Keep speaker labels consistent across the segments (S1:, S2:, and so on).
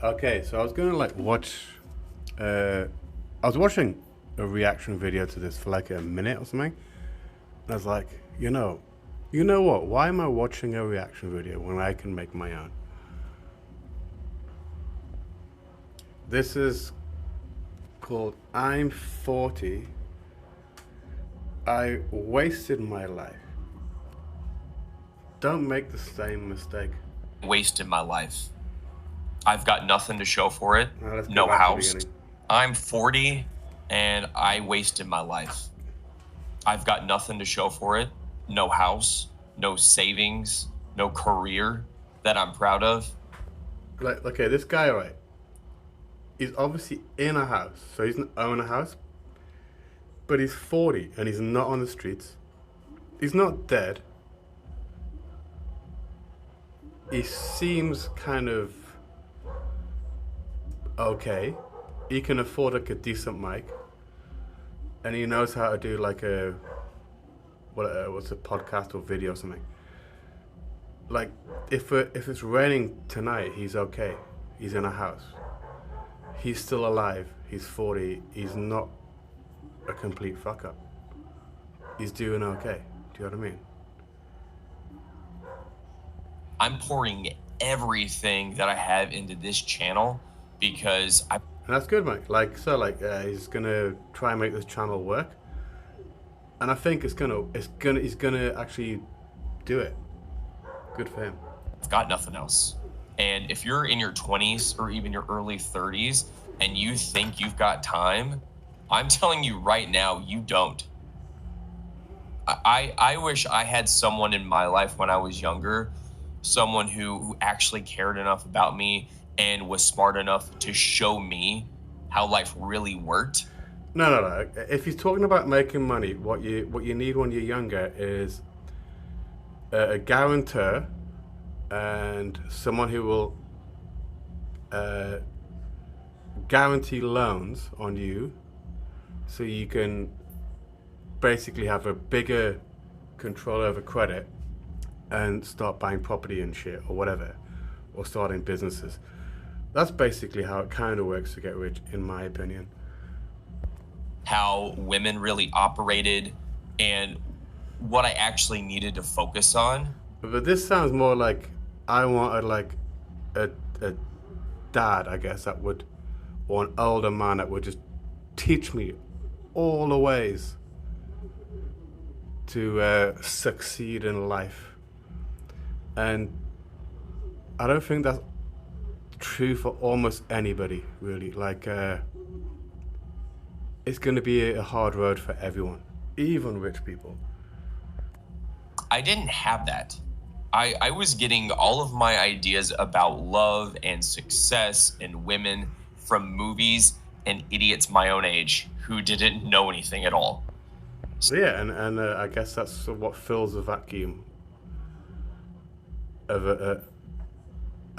S1: Okay, so I was gonna like watch. I was watching a reaction video to this for like a minute or something. And I was like, you know what? Why am I watching a reaction video when I can make my own? This is called "I'm 40. I wasted my life. Don't make the same mistake."
S2: Wasted my life. I've got nothing to show for it.
S1: Now let's go
S2: No
S1: back to the
S2: house.
S1: beginning.
S2: I'm 40 and I wasted my life. I've got nothing to show for it. No house, no savings, no career that I'm proud of.
S1: Like, okay, this guy, right? He's obviously in a house, so he doesn't own a house, but he's 40 and he's not on the streets. He's not dead. He seems kind of okay. He can afford like a decent mic, and he knows how to do like a what's a podcast or video or something. Like if it's raining tonight, he's okay. He's in a house. He's still alive. He's 40. He's not a complete fuck up. He's doing okay. Do you know what I mean?
S2: I'm pouring everything that I have into this channel because
S1: And that's good, Mike. He's gonna try and make this channel work, and I think he's gonna actually do it. Good for him.
S2: I've got nothing else. And if you're in your 20s or even your early 30s and you think you've got time, I'm telling you right now, you don't. I wish I had someone in my life when I was younger, someone who actually cared enough about me and was smart enough to show me how life really worked.
S1: No. If he's talking about making money, what you need when you're younger is a guarantor and someone who will guarantee loans on you, so you can basically have a bigger control over credit and start buying property and shit or whatever, or starting businesses. That's basically how it kind of works to get rich, in my opinion.
S2: How women really operated and what I actually needed to focus on.
S1: But this sounds more like I wanted like a dad, I guess, that would, or an older man that would just teach me all the ways to succeed in life. And I don't think that's true for almost anybody, really. Like, it's going to be a hard road for everyone, even rich people.
S2: I didn't have that. I was getting all of my ideas about love and success and women from movies and idiots my own age who didn't know anything at all.
S1: So yeah, and I guess that's what fills the vacuum of a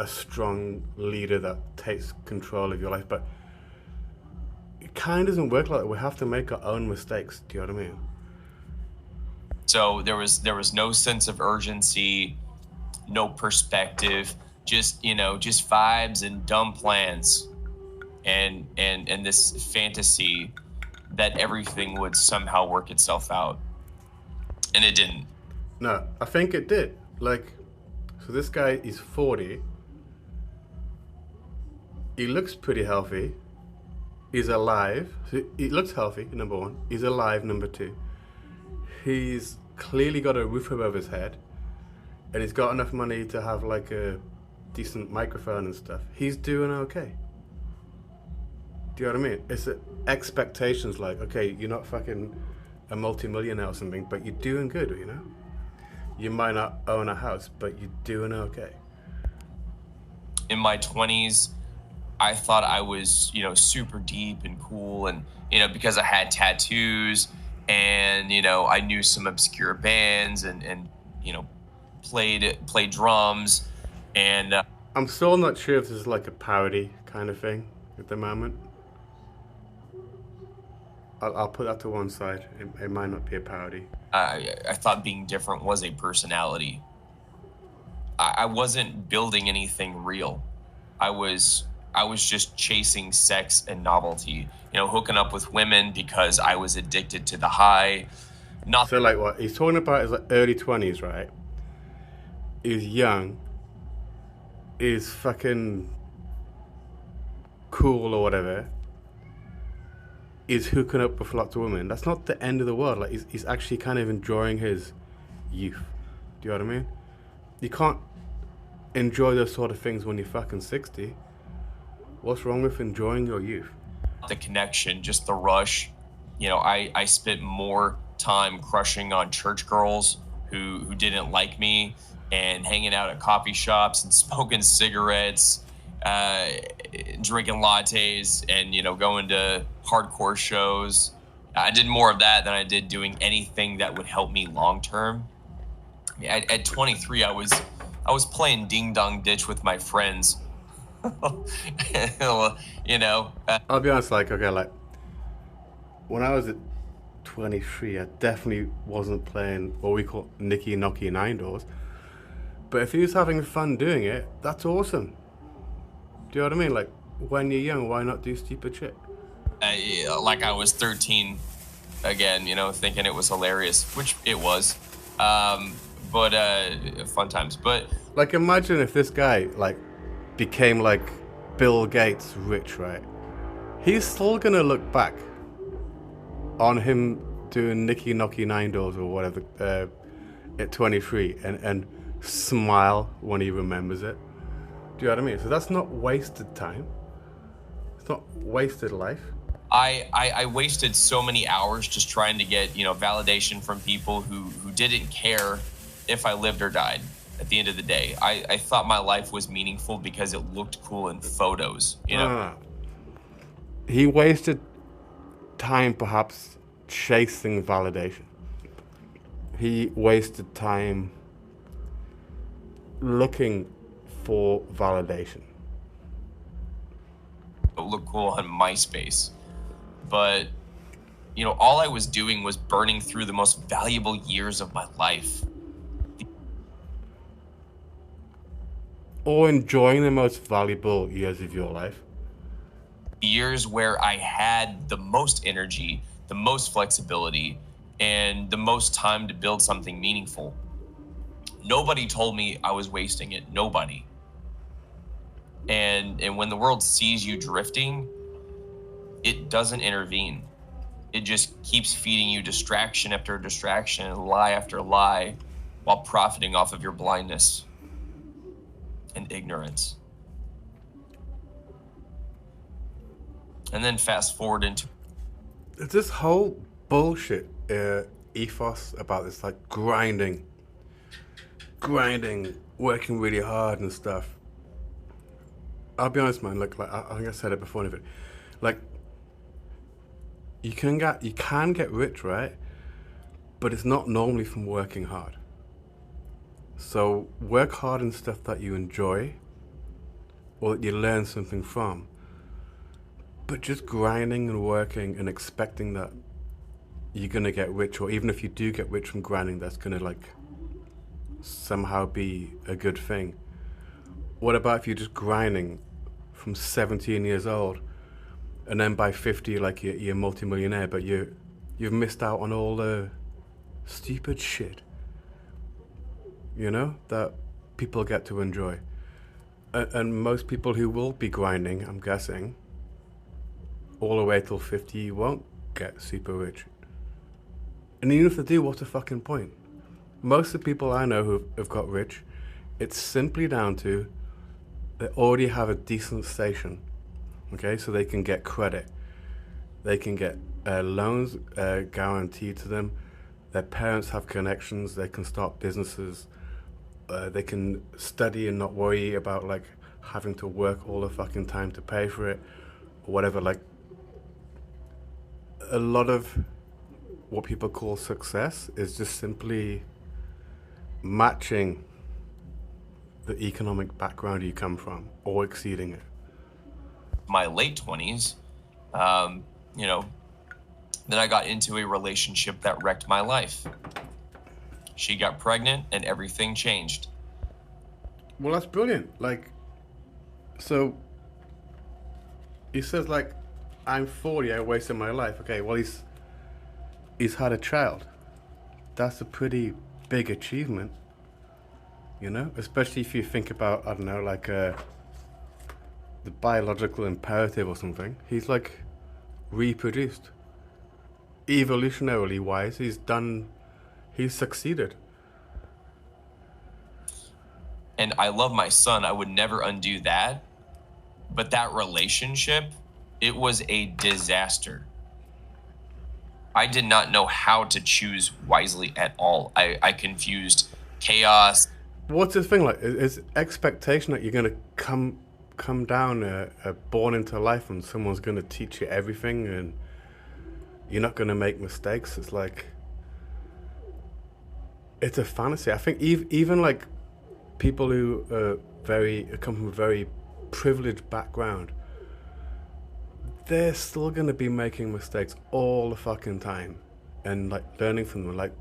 S1: strong leader that takes control of your life. But it kind of doesn't work like that. We have to make our own mistakes. Do you know what I mean?
S2: So there was no sense of urgency, no perspective, just vibes and dumb plans, and this fantasy that everything would somehow work itself out, and it didn't.
S1: No, I think it did. Like, so this guy is 40. He looks pretty healthy. He's alive. So he looks healthy, number one. He's alive, number two. He's clearly got a roof above his head, and he's got enough money to have like a decent microphone and stuff. He's doing okay. Do you know what I mean? It's expectations like, okay, you're not fucking a multi-millionaire or something, but you're doing good, you know? You might not own a house, but you're doing okay.
S2: In my 20s, I thought I was, super deep and cool, and, because I had tattoos and, I knew some obscure bands and played drums, and
S1: I'm still not sure if this is like a parody kind of thing at the moment. I'll put that to one side. It might not be a parody.
S2: I thought being different was a personality. I wasn't building anything real. I was I was just chasing sex and novelty, hooking up with women because I was addicted to the high. Not
S1: So like what he's talking about is like early 20s, right? He's young, is fucking cool or whatever, is hooking up with lots of women. That's not the end of the world. Like he's actually kind of enjoying his youth. Do you know what I mean? You can't enjoy those sort of things when you're fucking 60. What's wrong with enjoying your youth?
S2: the connection, just the rush. I spent more time crushing on church girls who didn't like me, and hanging out at coffee shops and smoking cigarettes, drinking lattes, and going to hardcore shows. I did more of that than I did doing anything that would help me long term. At 23, I was playing ding dong ditch with my friends.
S1: I'll be honest, like when I was at 23, I definitely wasn't playing what we call Nicky Nocky Nine Doors. But if he was having fun doing it, that's awesome. Do you know what I mean? Like, when you're young, why not do stupid shit?
S2: Like I was 13 again, thinking it was hilarious, which it was. But fun times. But
S1: like, imagine if this guy like became like Bill Gates rich, right? He's still gonna look back on him doing Nicky Nocky Nine Doors or whatever at 23 and smile when he remembers it. Do you know what I mean? So that's not wasted time. It's not wasted life.
S2: I wasted so many hours just trying to get validation from people who didn't care if I lived or died. At the end of the day, I thought my life was meaningful because it looked cool in photos.
S1: He wasted time perhaps chasing validation. He wasted time looking for validation.
S2: It looked cool on MySpace. But, all I was doing was burning through the most valuable years of my life.
S1: Or enjoying the most valuable years of your life.
S2: Years where I had the most energy, the most flexibility, and the most time to build something meaningful. Nobody told me I was wasting it. Nobody. And when the world sees you drifting, it doesn't intervene. It just keeps feeding you distraction after distraction and lie after lie while profiting off of your blindness and ignorance. And then fast forward into
S1: this whole bullshit ethos about this like grinding, working really hard and stuff. I'll be honest, man. Like I think I said it before. Like you can get rich, right? But it's not normally from working hard. So work hard in stuff that you enjoy, or that you learn something from. But just grinding and working and expecting that you're gonna get rich, or even if you do get rich from grinding, that's gonna like somehow be a good thing. What about if you're just grinding from 17 years old, and then by 50, like you're a multimillionaire, but you've missed out on all the stupid shit, that people get to enjoy. And most people who will be grinding, I'm guessing, all the way till 50 won't get super rich. And even if they do, what's the fucking point? Most of the people I know who have got rich, it's simply down to they already have a decent station, okay? So they can get credit. They can get loans guaranteed to them. Their parents have connections. They can start businesses. They can study and not worry about like having to work all the fucking time to pay for it or whatever. Like a lot of what people call success is just simply matching the economic background you come from or exceeding it.
S2: My late 20s, then I got into a relationship that wrecked my life. She got pregnant and everything changed.
S1: Well, that's brilliant. Like, so He says like, I'm 40, I wasted my life. Okay, well he's had a child. That's a pretty big achievement, you know? Especially if you think about, I don't know, like the biological imperative or something. He's like reproduced. Evolutionarily wise, he's succeeded.
S2: And I love my son. I would never undo that. But that relationship, it was a disaster. I did not know how to choose wisely at all. I confused chaos.
S1: What's the thing like? Is expectation that you're gonna come down, born into life, and someone's gonna teach you everything, and you're not gonna make mistakes? It's like it's a fantasy. I think even like people who come from a very privileged background, they're still gonna be making mistakes all the fucking time, and like learning from them. Like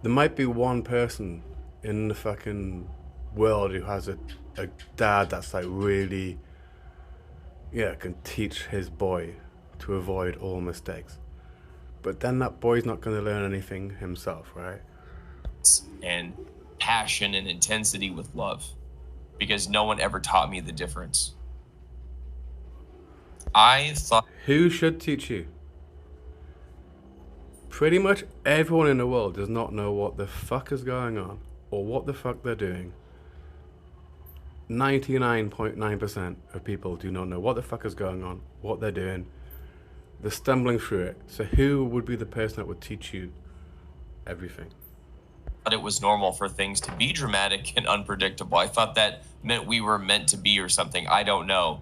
S1: there might be one person in the fucking world who has a dad that's like really, yeah, can teach his boy to avoid all mistakes. But then that boy's not going to learn anything himself, right?
S2: And passion and intensity with love, because no one ever taught me the difference. I thought...
S1: Who should teach you? Pretty much everyone in the world does not know what the fuck is going on or what the fuck they're doing. 99.9% of people do not know what the fuck is going on, what they're doing. They're stumbling through it. So who would be the person that would teach you everything?
S2: But it was normal for things to be dramatic and unpredictable. I thought that meant we were meant to be or something. I don't know.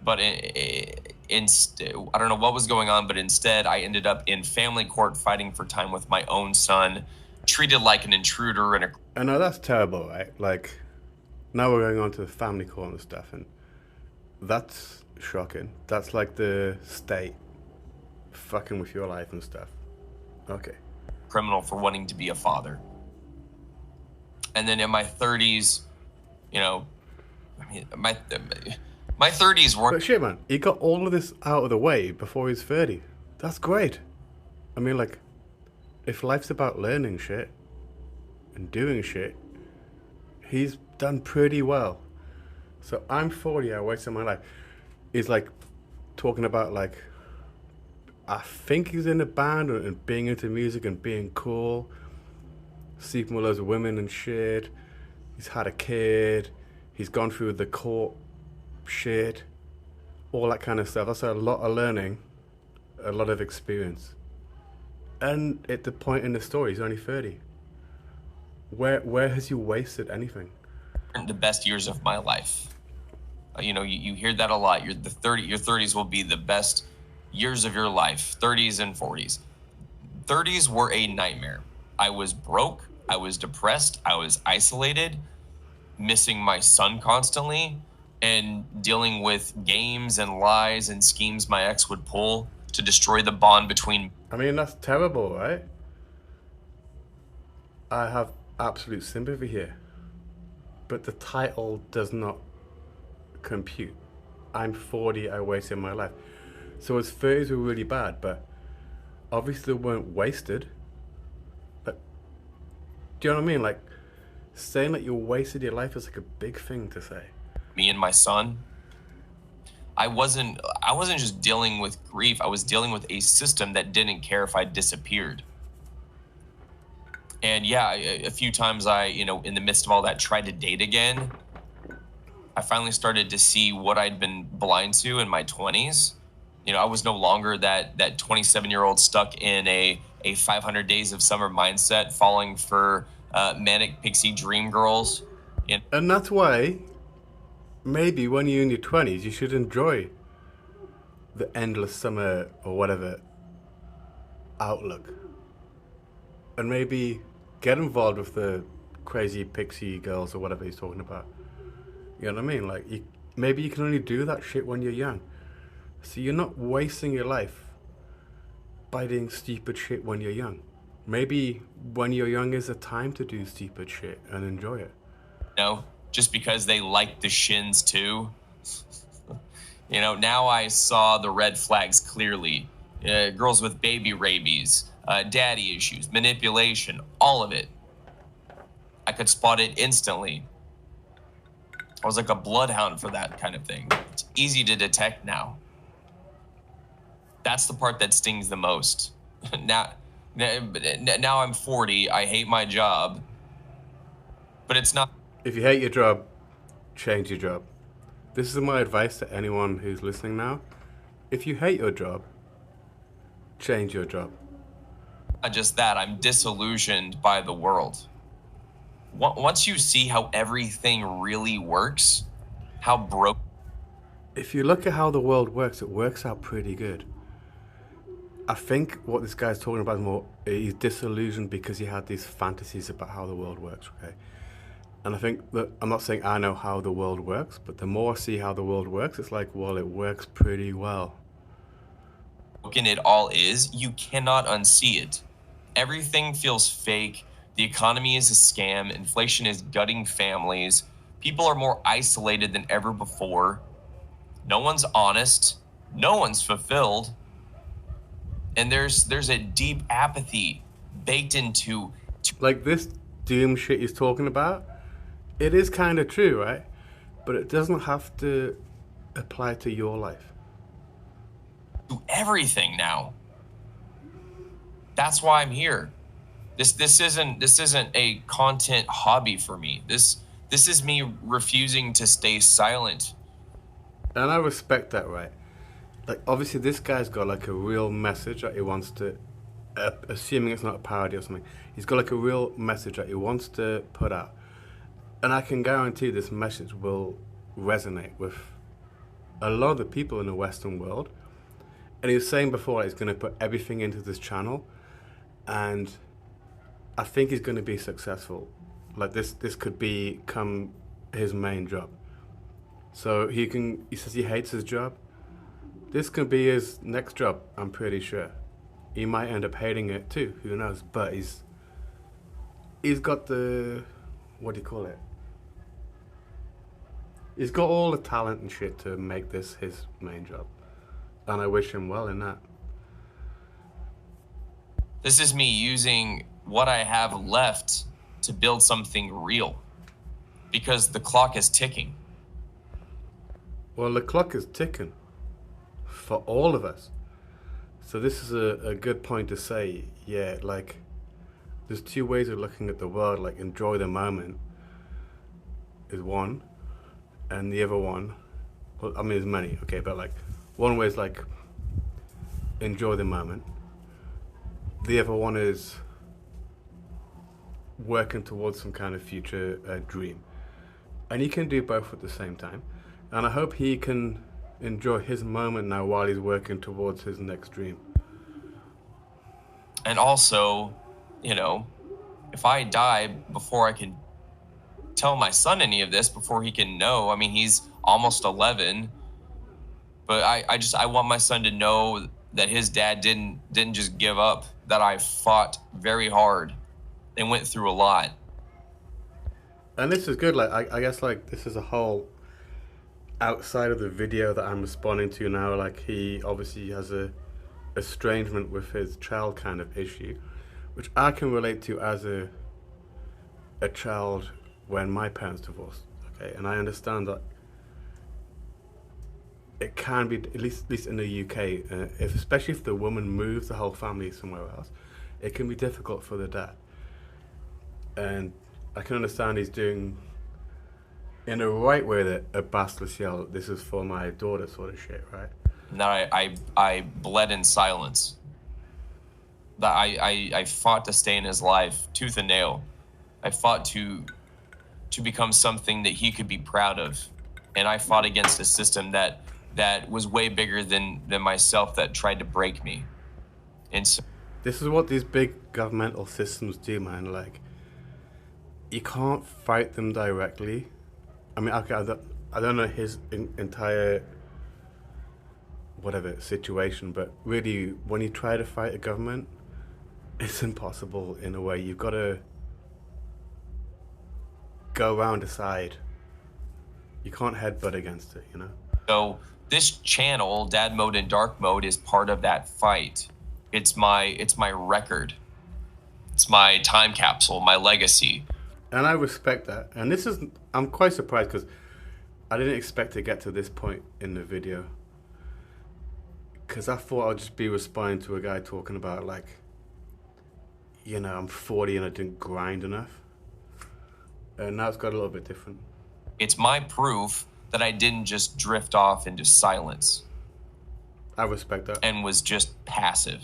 S2: But I don't know what was going on, but instead I ended up in family court fighting for time with my own son, treated like an intruder and a...
S1: I know that's terrible, right? Like, now we're going on to the family court and stuff, and that's shocking. That's like the state fucking with your life and stuff. Okay.
S2: Criminal for wanting to be a father. And then in my 30s, you know, I mean, my 30s weren't...
S1: But shit, man, he got all of this out of the way before he's 30. That's great. I mean, like, if life's about learning shit and doing shit, he's done pretty well. So I'm 40, I wasted my life. He's like talking about like, I think he's in a band and being into music and being cool, sleeping with loads of women and shit. He's had a kid. He's gone through the court shit, all that kind of stuff. That's a lot of learning, a lot of experience. And at the point in the story, he's only 30. Where has he wasted anything?
S2: The best years of my life. You know, you hear that a lot. Your 30s will be the best years of your life. 30s and 40s. 30s were a nightmare. I was broke. I was depressed. I was isolated, missing my son constantly, and dealing with games and lies and schemes my ex would pull to destroy the bond between...
S1: I mean, that's terrible, right? I have absolute sympathy here. But the title does not compute. I'm 40, I wasted my life. So his 30s were really bad, but obviously they weren't wasted. But do you know what I mean? Like, saying that you wasted your life is like a big thing to say.
S2: Me and my son, I wasn't just dealing with grief. I was dealing with a system that didn't care if I disappeared. And yeah, a few times I, you know, in the midst of all that, tried to date again. I finally started to see what I'd been blind to in my 20s. You know, I was no longer that 27-year-old stuck in a 500 days of summer mindset, falling for manic pixie dream girls.
S1: And that's why maybe when you're in your 20s, you should enjoy the endless summer or whatever outlook. And maybe get involved with the crazy pixie girls or whatever he's talking about. You know what I mean? Like, maybe you can only do that shit when you're young. So you're not wasting your life by doing stupid shit when you're young. Maybe when you're young is a time to do stupid shit and enjoy it.
S2: You know, just because they like the Shins too. Now I saw the red flags clearly. Girls with baby rabies, daddy issues, manipulation, all of it. I could spot it instantly. I was like a bloodhound for that kind of thing. It's easy to detect now. That's the part that stings the most. Now I'm 40. I hate my job. But it's not.
S1: If you hate your job, change your job. This is my advice to anyone who's listening now. If you hate your job, change your job.
S2: Not just that, I'm disillusioned by the world. Once you see how everything really works, how broke.
S1: If you look at how the world works, it works out pretty good. I think what this guy's talking about is more, he's disillusioned because he had these fantasies about how the world works, okay? And I think that, I'm not saying I know how the world works, but the more I see how the world works, it's like, well, it works pretty well.
S2: Broken it all is, you cannot unsee it. Everything feels fake. The economy is a scam. Inflation is gutting families. People are more isolated than ever before. No one's honest. No one's fulfilled. And there's a deep apathy baked into.
S1: Like this doom shit he's talking about, it is kind of true, right? But it doesn't have to apply to your life.
S2: To everything now. That's why I'm here. This isn't a content hobby for me. This is me refusing to stay silent.
S1: And I respect that, right? Like, obviously this guy's got like a real message that he wants to, assuming it's not a parody or something, he's got like a real message that he wants to put out. And I can guarantee this message will resonate with a lot of the people in the Western world. And he was saying before, he's going to put everything into this channel, and I think he's going to be successful. Like this could become his main job. So he says he hates his job. This could be his next job, I'm pretty sure. He might end up hating it too, who knows? But he's got the, what do you call it? He's got all the talent and shit to make this his main job. And I wish him well in that.
S2: This is me using what I have left to build something real. Because the clock is ticking.
S1: Well, the clock is ticking for all of us. So this is a good point to say, yeah, like, there's two ways of looking at the world. Like, enjoy the moment is one, and the other one, well, I mean, there's many, okay, but like, one way is like, enjoy the moment. The other one is working towards some kind of future dream. And he can do both at the same time. And I hope he can enjoy his moment now while he's working towards his next dream.
S2: And also, if I die before I can tell my son any of this, before he can know, I mean, he's almost 11, but I want my son to know that his dad didn't just give up, that I fought very hard and went through a lot.
S1: And this is good, like, I guess, like, this is a whole outside of the video that I'm responding to now. Like, he obviously has a estrangement with his child kind of issue, which I can relate to as a child when my parents divorced, okay? And I understand that it can be, at least in the UK, especially if the woman moves the whole family somewhere else, it can be difficult for the dad. And I can understand he's doing in a right way that a bastards yell, this is for my daughter sort of shit, right?
S2: No, I bled in silence. That I fought to stay in his life, tooth and nail. I fought to become something that he could be proud of. And I fought against a system that was way bigger than myself, that tried to break me. And so
S1: this is what these big governmental systems do, man. Like, you can't fight them directly. I mean, okay, I don't know his entire whatever situation, but really, when you try to fight a government, it's impossible in a way. You've got to go around the side You can't headbutt against it, you know?
S2: So this channel, Dad Mode and Dark Mode, is part of that fight. It's my record. It's my time capsule, my legacy.
S1: And I respect that. And this is, I'm quite surprised because I didn't expect to get to this point in the video. Because I thought I'd just be responding to a guy talking about, like, you know, I'm 40 and I didn't grind enough. And now it's got a little bit different.
S2: It's my proof that I didn't just drift off into silence.
S1: I respect that.
S2: And was just passive.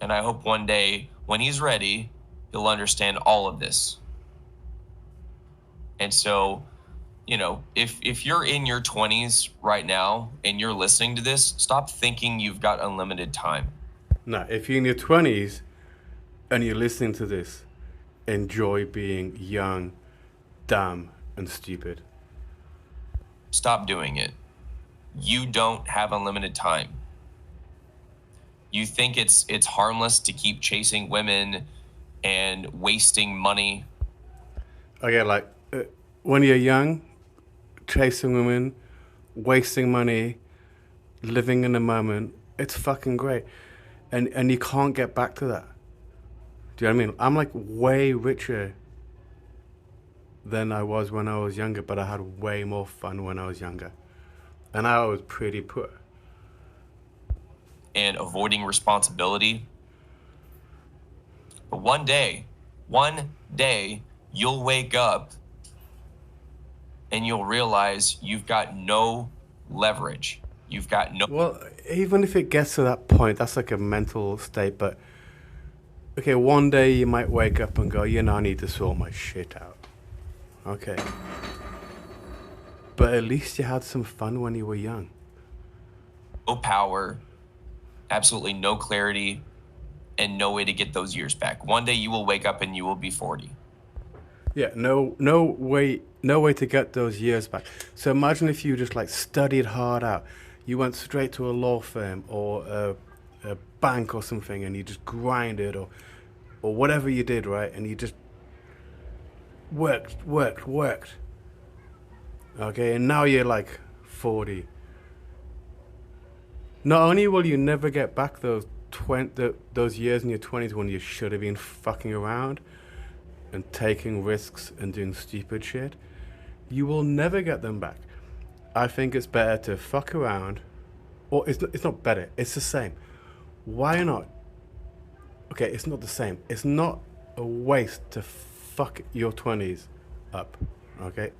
S2: And I hope one day, when he's ready, he'll understand all of this. And so, you know, if you're in your 20s right now and you're listening to this, stop thinking you've got unlimited time.
S1: No, if you're in your 20s and you're listening to this, enjoy being young, dumb, and stupid.
S2: Stop doing it. You don't have unlimited time. You think it's harmless to keep chasing women and wasting money.
S1: Okay, like, when you're young, chasing women, wasting money, living in the moment, it's fucking great. And you can't get back to that. Do you know what I mean? I'm like way richer than I was when I was younger, but I had way more fun when I was younger. And I was pretty poor.
S2: And avoiding responsibility. But one day, you'll wake up and you'll realize you've got no leverage. You've got no...
S1: Well, even if it gets to that point, that's like a mental state, but... Okay, one day you might wake up and go, you know, I need to sort my shit out. Okay. But at least you had some fun when you were young.
S2: No power, absolutely no clarity, and no way to get those years back. One day you will wake up and you will be 40.
S1: Yeah, no way to get those years back. So imagine if you just like studied hard out. You went straight to a law firm or a bank or something, and you just grinded or whatever you did, right? And you just worked. Okay, and now you're like 40. Not only will you never get back those years in your 20s when you should have been fucking around and taking risks and doing stupid shit, you will never get them back. I think it's better to fuck around, or it's not better, it's the same. Why not? Okay, it's not the same. It's not a waste to fuck your 20s up, okay?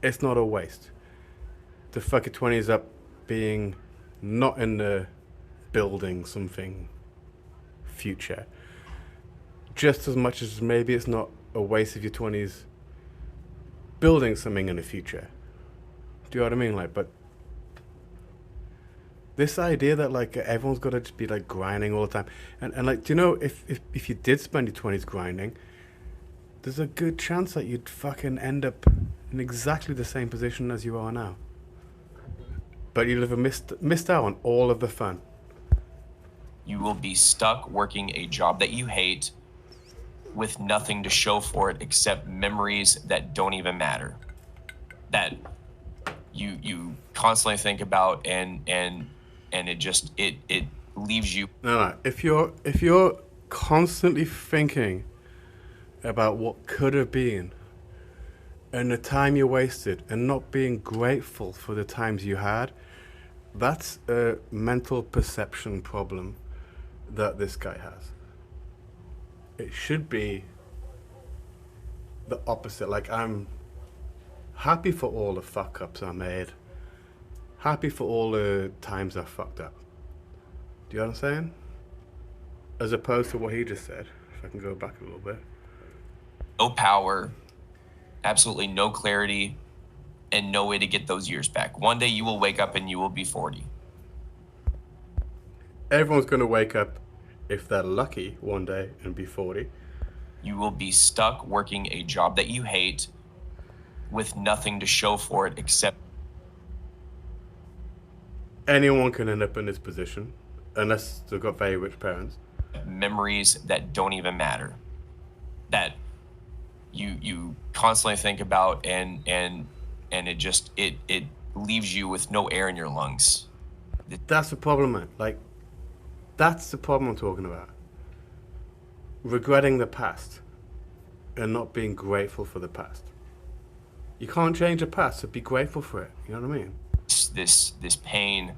S1: It's not a waste to fuck your 20s up being not in the building something future. Just as much as maybe it's not a waste of your 20s building something in the future. Do you know what I mean? Like, but this idea that like everyone's got to just be like grinding all the time, and like, do you know if you did spend your 20s grinding, there's a good chance that you'd fucking end up in exactly the same position as you are now. But you'd have missed out on all of the fun.
S2: You will be stuck working a job that you hate with nothing to show for it except memories that don't even matter. That you constantly think about and it just it leaves you.
S1: No. If you're constantly thinking about what could have been and the time you wasted and not being grateful for the times you had, that's a mental perception problem that this guy has. It should be the opposite. Like, I'm happy for all the fuck ups I made. Happy for all the times I fucked up. Do you know what I'm saying? As opposed to what he just said. If I can go back a little bit.
S2: No power, absolutely no clarity, and no way to get those years back. One day you will wake up and you will be 40.
S1: Everyone's going to wake up, if they're lucky, one day and be 40.
S2: You will be stuck working a job that you hate with nothing to show for it except...
S1: Anyone can end up in this position, unless they've got very rich parents.
S2: Memories that don't even matter. That you constantly think about, and it leaves you with no air in your lungs.
S1: That's the problem, man. Like, that's the problem I'm talking about. Regretting the past and not being grateful for the past. You can't change the past, so be grateful for it. You know what I mean?
S2: This pain,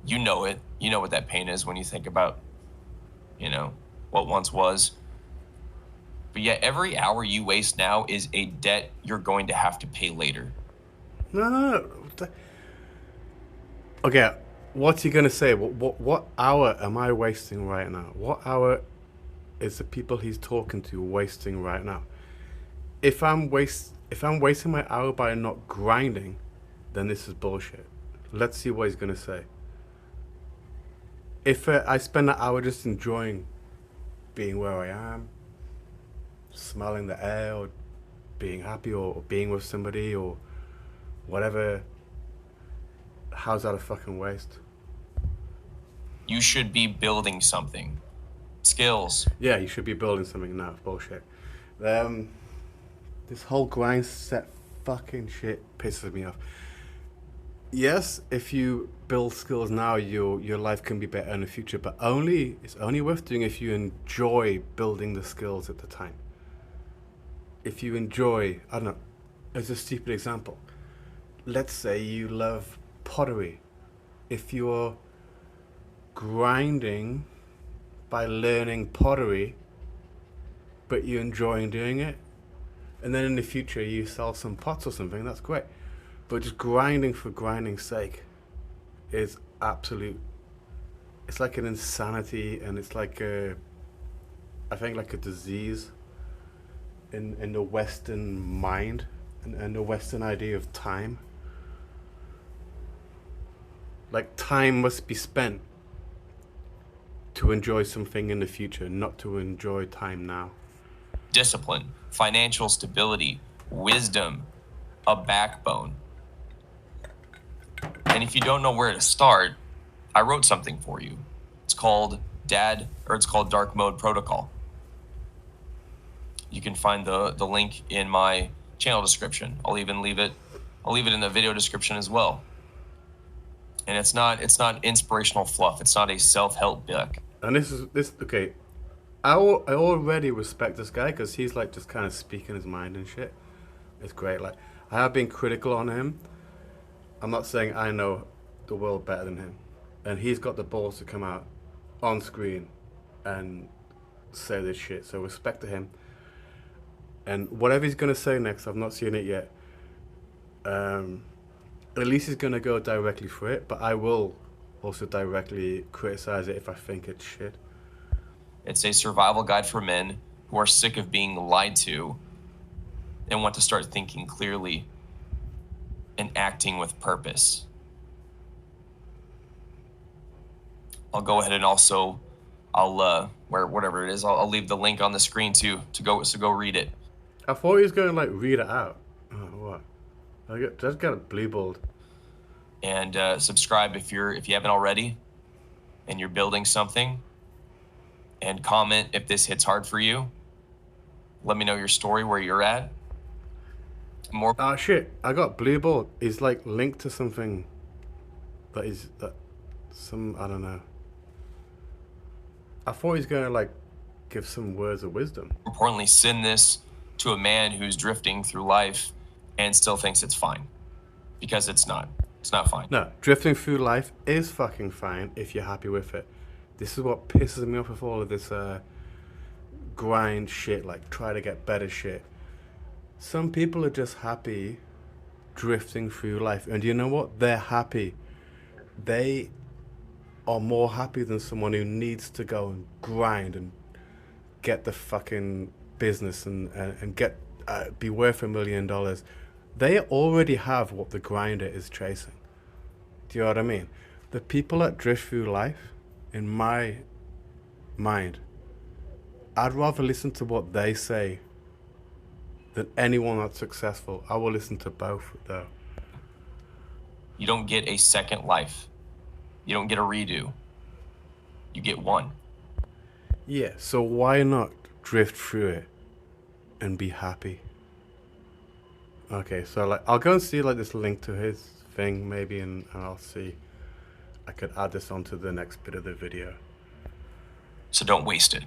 S2: you know it. You know what that pain is when you think about, what once was. But yet every hour you waste now is a debt you're going to have to pay later.
S1: No. Okay, what's he gonna say? What hour am I wasting right now? What hour is the people he's talking to wasting right now? If I'm wasting my hour by not grinding, then this is bullshit. Let's see what he's gonna say. If I spend that hour just enjoying being where I am, smelling the air, or being happy, or being with somebody, or whatever, how's that a fucking waste?
S2: You should be building something. Skills.
S1: Yeah, you should be building something now. Bullshit. This whole grind set fucking shit pisses me off. Yes, if you build skills now, your life can be better in the future, but it's only worth doing if you enjoy building the skills at the time. If you enjoy, I don't know, as a stupid example, let's say you love pottery. If you're grinding by learning pottery, but you're enjoying doing it, and then in the future you sell some pots or something, that's great. But just grinding for grinding's sake is it's like an insanity, and it's like I think like a disease in the Western mind and the Western idea of time. Like, time must be spent to enjoy something in the future, not to enjoy time now.
S2: Discipline, financial stability, wisdom, a backbone. And if you don't know where to start, I wrote something for you. It's called Dark Mode Protocol. You can find the link in my channel description. I'll leave it in the video description as well. And it's not inspirational fluff. It's not a self-help book.
S1: And this okay. I already respect this guy because he's like just kind of speaking his mind and shit. It's great. Like, I have been critical on him. I'm not saying I know the world better than him, and he's got the balls to come out on screen and say this shit. So respect to him. And whatever he's gonna say next, I've not seen it yet. At least he's gonna go directly for it, but I will also directly criticize it if I think it's shit.
S2: It's a survival guide for men who are sick of being lied to and want to start thinking clearly and acting with purpose. I'll go ahead and also whatever it is, I'll leave the link on the screen too to go read it.
S1: I thought he was going to like read it out. Oh, what? I just got a blue balled.
S2: And subscribe if you haven't already, and you're building something. And comment if this hits hard for you. Let me know your story, where you're at. More.
S1: Oh shit! I got blue balled. He's like linked to something. I don't know. I thought he was going to like give some words of wisdom.
S2: Importantly, send this to a man who's drifting through life and still thinks it's fine, because it's not. It's not fine.
S1: No, drifting through life is fucking fine if you're happy with it. This is what pisses me off with all of this grind shit, like try to get better shit. Some people are just happy drifting through life, and you know what? They're happy. They are more happy than someone who needs to go and grind and get the fucking business and get be worth $1 million. They already have what the grinder is chasing. Do you know what I mean? The people that drift through life, in my mind, I'd rather listen to what they say than anyone that's successful. I will listen to both, though.
S2: You don't get a second life. You don't get a redo. You get one.
S1: Yeah, so why not drift through it and be happy. Okay, so like I'll go and see like this link to his thing maybe, and I'll see. I could add this onto the next bit of the video.
S2: So don't waste it.